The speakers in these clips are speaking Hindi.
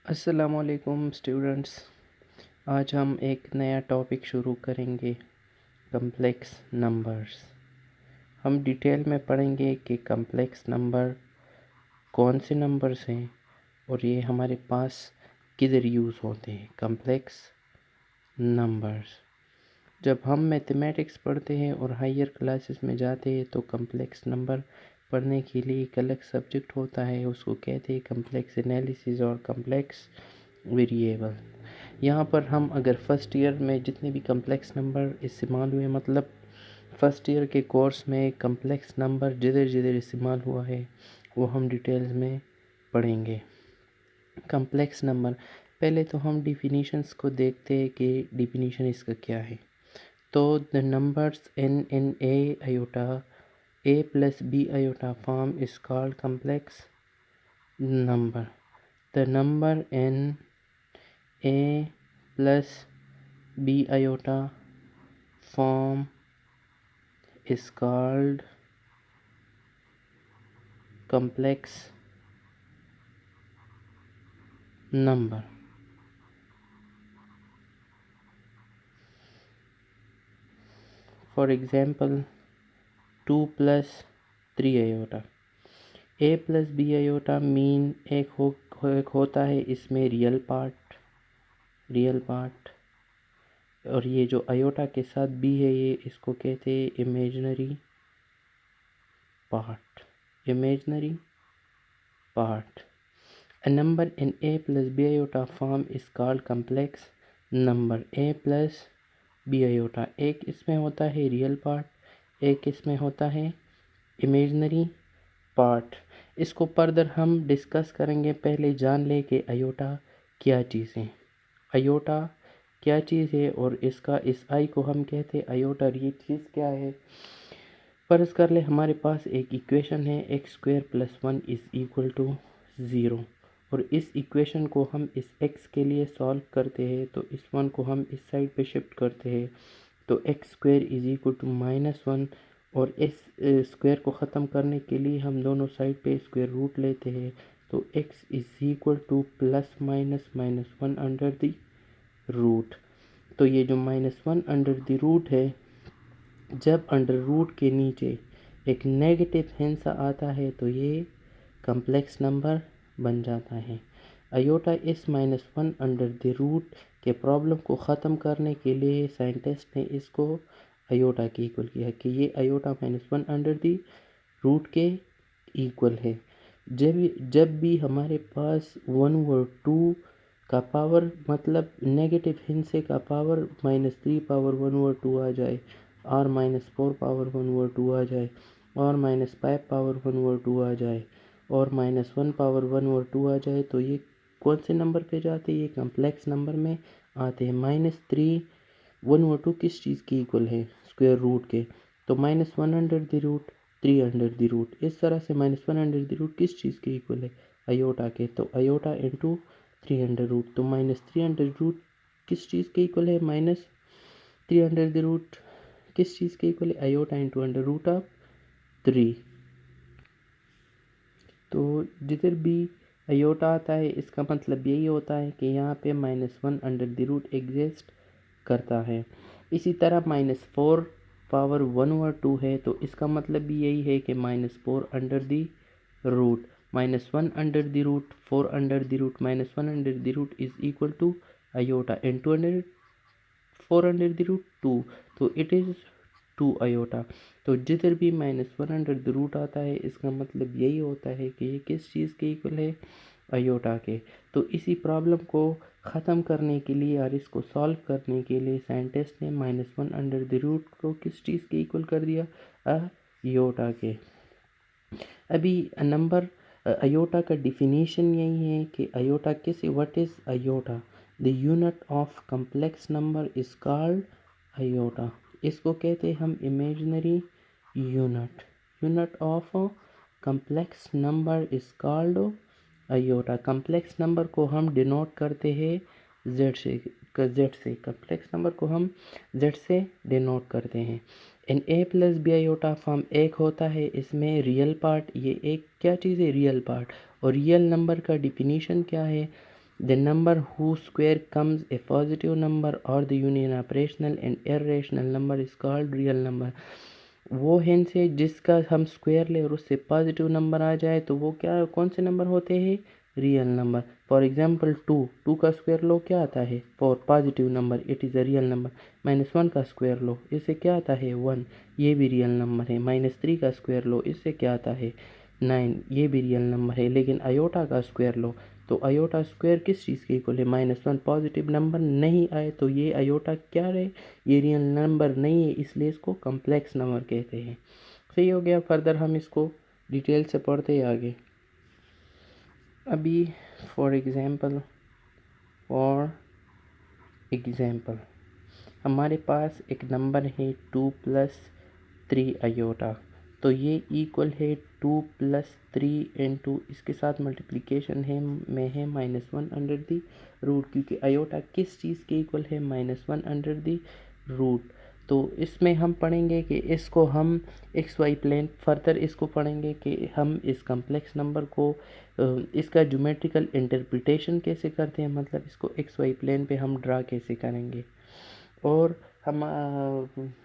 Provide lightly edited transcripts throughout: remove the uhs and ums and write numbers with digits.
अस्सलामुअलैकुम स्टूडेंट्स। आज हम एक नया टॉपिक शुरू करेंगे, कम्प्लेक्स नंबर्स। हम डिटेल में पढ़ेंगे कि कम्प्लेक्स नंबर कौन से नंबर्स हैं और ये हमारे पास किधर यूज़ होते हैं। कम्प्लेक्स नंबर्स जब हम मैथमेटिक्स पढ़ते हैं और हायर क्लासेस में जाते हैं तो कम्प्लेक्स नंबर पढ़ने के लिए एक अलग सब्जेक्ट होता है, उसको कहते हैं कम्प्लेक्स एनालिसिस और कम्प्लेक्स वेरिएबल। यहाँ पर हम अगर फर्स्ट ईयर में जितने भी कम्प्लेक्स नंबर इस्तेमाल हुए, मतलब फर्स्ट ईयर के कोर्स में कम्प्लेक्स नंबर जिधर जिधर इस्तेमाल हुआ है वो हम डिटेल्स में पढ़ेंगे। कम्प्लेक्स नंबर पहले तो हम डिफिनीशंस को देखते हैं कि डिफिनीशन इसका क्या है। तो the numbers n in a iota a plus b iota form is called complex number. The number n a plus b iota form is called complex number. For example, 2 plus 3 iota. a plus b iota mean एक होता है इसमें रियल पार्ट और ये जो आयोटा के साथ बी है ये इसको कहते हैं imaginary part. A number in a plus b iota form is called complex number. a plus b iota एक इसमें होता है रियल पार्ट, एक इसमें होता है इमेजिनरी पार्ट। इसको फर्दर हम डिस्कस करेंगे। पहले जान ले कि आयोटा क्या चीज़ है। आयोटा क्या चीज़ है और इसका इस आई को हम कहते हैं आयोटा। ये चीज़ क्या है, फ़र्ज़ कर ले हमारे पास एक इक्वेशन है x² + 1 = 0 और इस इक्वेशन को हम इस x के लिए सॉल्व करते हैं तो इस 1 को हम इस साइड पे शिफ्ट करते हैं तो x² = -1 और इस स्क्वायर को ख़त्म करने के लिए हम दोनों साइड पे स्क्वायर रूट लेते हैं तो x ±1/√। तो ये जो -1/रूट है, जब अंडर रूट के नीचे एक नेगेटिव हिस्सा आता है तो ये कम्प्लेक्स नंबर बन जाता है। आयोटा इस -1/रूट के प्रॉब्लम को ख़त्म करने के लिए साइंटिस्ट ने इसको आयोटा के इक्वल किया कि ये आयोटा -1/रूट के इक्वल है। जब भी हमारे पास 1/2 का पावर मतलब नेगेटिव हिस्से का पावर -3 पावर 1/2 आ जाए और -4 पावर 1/2 आ जाए और -5 पावर 1/2 आ जाए और -1 पावर 1/2 आ जाए तो ये कौन से नंबर पे जाते हैं, ये कम्प्लेक्स नंबर में आते हैं। -3 1/2 किस चीज़ की इक्वल है, स्क्वायर रूट के, तो -1/√, 3/√। इस तरह से -1/√, किस चीज़ के इक्वल है, आयोटा के, तो आयोटा इंटू 3/√। तो -3/√, किस चीज़ के इक्वल है, -3/√, किस चीज़ के इक्वल है, आयोटा इंटू √3। तो जिधर भी आयोटा आता है इसका मतलब यही होता है कि यहाँ पे -1/√, एग्जिस्ट करता है। इसी तरह -4 पावर 1/2 है तो इसका मतलब भी यही है कि -4/√, -1/√, 4/√, -1/√, is equal to iota into 4/√2, तो इट इज़ 2 आयोटा। तो जिधर भी -1/√, आता है इसका मतलब यही होता है कि ये किस चीज़ के इक्वल है, आयोटा के। तो इसी प्रॉब्लम को ख़त्म करने के लिए और इसको सॉल्व करने के लिए साइंटिस्ट ने -1/√, को किस चीज़ के इक्वल कर दिया, आयोटा के। अभी नंबर आयोटा का डिफिनीशन यही है कि आयोटा किस, what is iota, the unit of complex number is called iota. इसको कहते हैं हम imaginary unit of complex number is called iota. Complex number को हम डिनोट करते हैं जेड से, कम्प्लेक्स नंबर को हम जेड से डिनोट करते हैं। In a plus B iota form एक होता है, इसमें रियल पार्ट, ये एक क्या चीज़ है, रियल पार्ट। और रियल नंबर का डिफिनीशन क्या है, the number who square comes a positive number और the union of rational and irrational number is called real number. वो हिंस है जिसका हम स्क्वायर ले और उससे पॉजिटिव नंबर आ जाए तो वो क्या कौन से नंबर होते हैं? Real number. फॉर एग्जांपल 2 का स्क्वायर लो क्या आता है? 4 positive number, it is a real number. -1 का स्क्वायर लो, इससे क्या आता है? 1, ये भी रियल नंबर है। -3 का स्क्वायर लो, इससे क्या आता है? 9, ये भी रियल नंबर है। लेकिन आयोटा का स्क्वायर लो तो आयोटा स्क्वायर किस चीज़ के इक्वल है? -1 पॉजिटिव नंबर नहीं आए तो ये आयोटा क्या रहे? ये रियल नंबर नहीं है, इसलिए इसको कम्प्लेक्स नंबर कहते हैं। सही हो गया। फर्दर हम इसको डिटेल से पढ़ते हैं आगे। अभी फॉर एग्ज़ाम्पल हमारे पास एक नंबर है 2 + 3 आयोटा, तो ये इक्वल है 2 + 3 इंटू इसके साथ मल्टीप्लिकेशन है में है -1/√, क्योंकि आयोटा किस चीज़ के इक्वल है? -1/√। तो इसमें हम पढ़ेंगे कि इसको हम एक्स वाई प्लेन, फर्दर इसको पढ़ेंगे कि हम इस कम्प्लेक्स नंबर को इसका ज्योमेट्रिकल इंटरप्रिटेशन कैसे करते हैं, मतलब इसको एक्स वाई प्लेन पे हम ड्रा कैसे करेंगे, और हम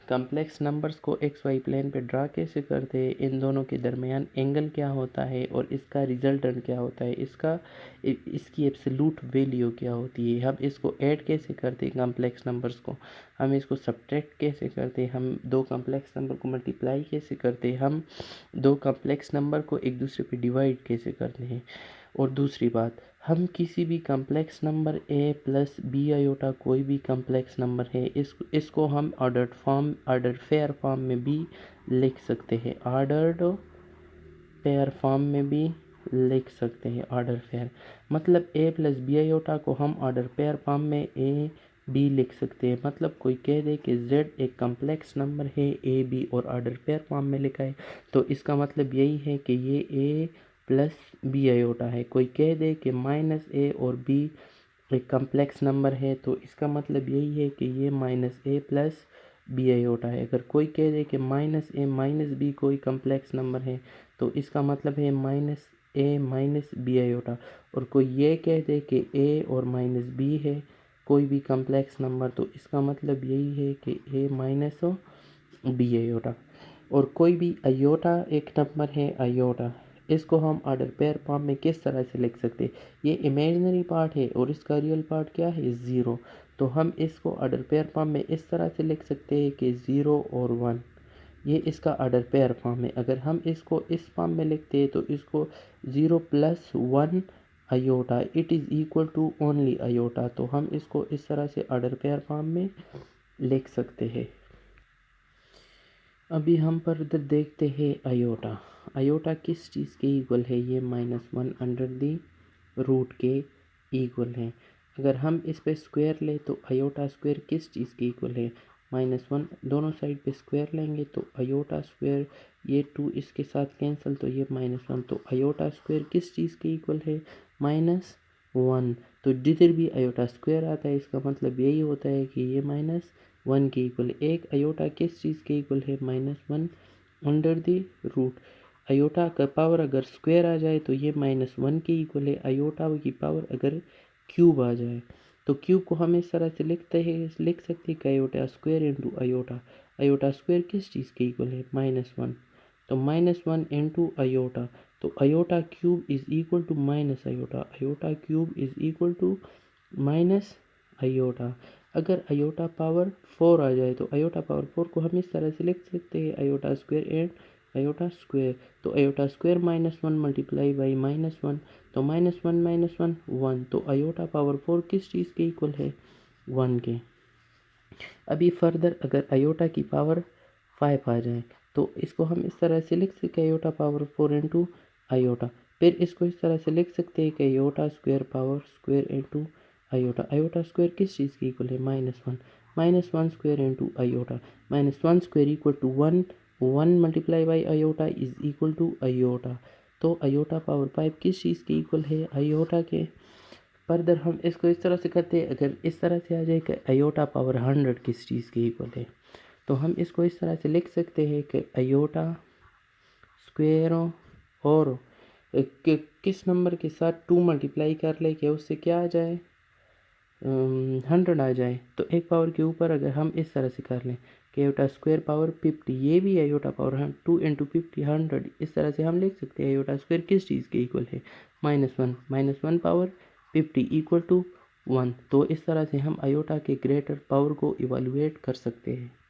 कम्प्लेक्स नंबर्स को एक्स वाई प्लेन पे ड्रा कैसे करते हैं, इन दोनों के दरमियान एंगल क्या होता है और इसका रिजल्टेंट क्या होता है, इसकी एब्सोल्यूट वैल्यू क्या होती है, हम इसको ऐड कैसे करते हैं कम्प्लेक्स नंबर्स को, हम इसको सब्ट्रैक्ट कैसे करते हैं, हम दो कम्प्लेक्स नंबर को मल्टीप्लाई कैसे करते हैं, हम दो कम्प्लेक्स नंबर को एक दूसरे पे डिवाइड कैसे करते हैं। और दूसरी बात, हम किसी भी complex number a + b iota कोई भी कम्प्लेक्स नंबर है, इसको हम ऑर्डर फेयर फॉर्म में भी लिख सकते हैं, ऑर्डर फेयर मतलब a + b आयोटा को हम ऑर्डर पेयर फॉर्म में a b लिख सकते हैं। मतलब कोई कह दे कि z एक कम्प्लेक्स नंबर है a b और ऑर्डर पेयर फॉर्म में लिखा है, तो इसका मतलब यही है कि ये a + b आयोटा है। कोई कह दे कि -a और b एक कम्प्लेक्स नंबर है, तो इसका मतलब यही है कि ये -a + b आयोटा है। अगर कोई कह दे कि -a - b कोई कम्प्लेक्स नंबर है, तो इसका मतलब है -a - b आयोटा। और कोई ये कह दे कि a और -b है कोई भी कम्प्लेक्स नंबर, तो इसका मतलब यही है कि a - b आयोटा। और कोई भी आयोटा एक नंबर है आयोटा, इसको हम ऑर्डर पेयर फॉर्म में किस तरह से लिख सकते हैं? ये इमेजिनरी पार्ट है और इसका रियल पार्ट क्या है? 0। तो हम इसको ऑर्डर पेयर फॉर्म में इस तरह से लिख सकते हैं कि 0 और 1, ये इसका ऑर्डर पेयर फॉर्म है। अगर हम इसको इस फॉर्म में लिखते हैं तो इसको 0 + 1 iota it is equal to only iota, तो हम इसको इस तरह से ऑर्डर पेयर फॉर्म में लिख सकते हैं। अभी हम फर्दर देखते हैं आयोटा। आयोटा किस चीज़ के इक्वल है? ये -1/√, के इक्वल है। अगर हम इस पे स्क्वायर ले तो आयोटा स्क्वायर किस चीज़ के इक्वल है? -1, दोनों साइड पे स्क्वायर लेंगे तो आयोटा स्क्वायर, ये 2 इसके साथ कैंसिल तो ये -1, तो आयोटा स्क्वायर किस चीज़ के इक्वल है? -1। तो जिधर भी आयोटा स्क्वायर आता है इसका मतलब यही होता है कि ये -1 के इक्वल। एक आयोटा किस चीज़ के इक्वल है? -1/√। आयोटा का पावर अगर स्क्वायर आ जाए तो ये -1 के इक्वल है। आयोटा की पावर अगर क्यूब आ जाए तो क्यूब को हम इस तरह से लिख सकते हैं कि iota square into iota. Iota square किस चीज़ के इक्वल है? -1। तो -1 इंटू आयोटा, तो iota cube is equal to minus iota, iota cube is equal to minus iota. अगर आयोटा पावर 4 आ जाए तो आयोटा पावर 4 को हम इस तरह से लिख सकते हैं, iota square and iota square. तो आयोटा स्क्वायर -1 मल्टीप्लाई बाई -1, तो -1 - 1, तो आयोटा पावर 4 किस चीज़ के इक्वल है? 1 के। अभी फर्दर अगर आयोटा की पावर 5 आ जाए तो इसको हम इस तरह से लिख सकते हैं, आयोटा पावर 4 इंटू आयोटा। फिर इसको इस तरह से लिख सकते हैं कि iota square power square into iota. Iota square किस चीज़ की इक्वल है? -1 square into iota. -1 square equal to 1, 1 multiply by iota is equal to iota. तो आयोटा पावर 5 किस चीज़ के इक्वल है? आयोटा के। फर्दर हम इसको इस तरह से करते हैं, अगर इस तरह से आ जाए कि आयोटा पावर 100 किस चीज़ के इक्वल है, तो हम इसको इस तरह से लिख सकते हैं कि आयोटा स्क्वायर और किस नंबर के साथ 2 मल्टीप्लाई कर ले कि उससे क्या आ जाए, 100 आ जाए। तो एक पावर के ऊपर अगर हम इस तरह से कर लें कि आयोटा स्क्वायर पावर 50, ये भी आयोटा पावर 2 इंटू 50 100, इस तरह से हम लिख सकते हैं आयोटा स्क्वायर किस चीज़ के इक्वल है, -1 पावर 50 इक्वल टू 1। तो इस तरह से हम आयोटा के ग्रेटर पावर को इवेलुएट कर सकते हैं।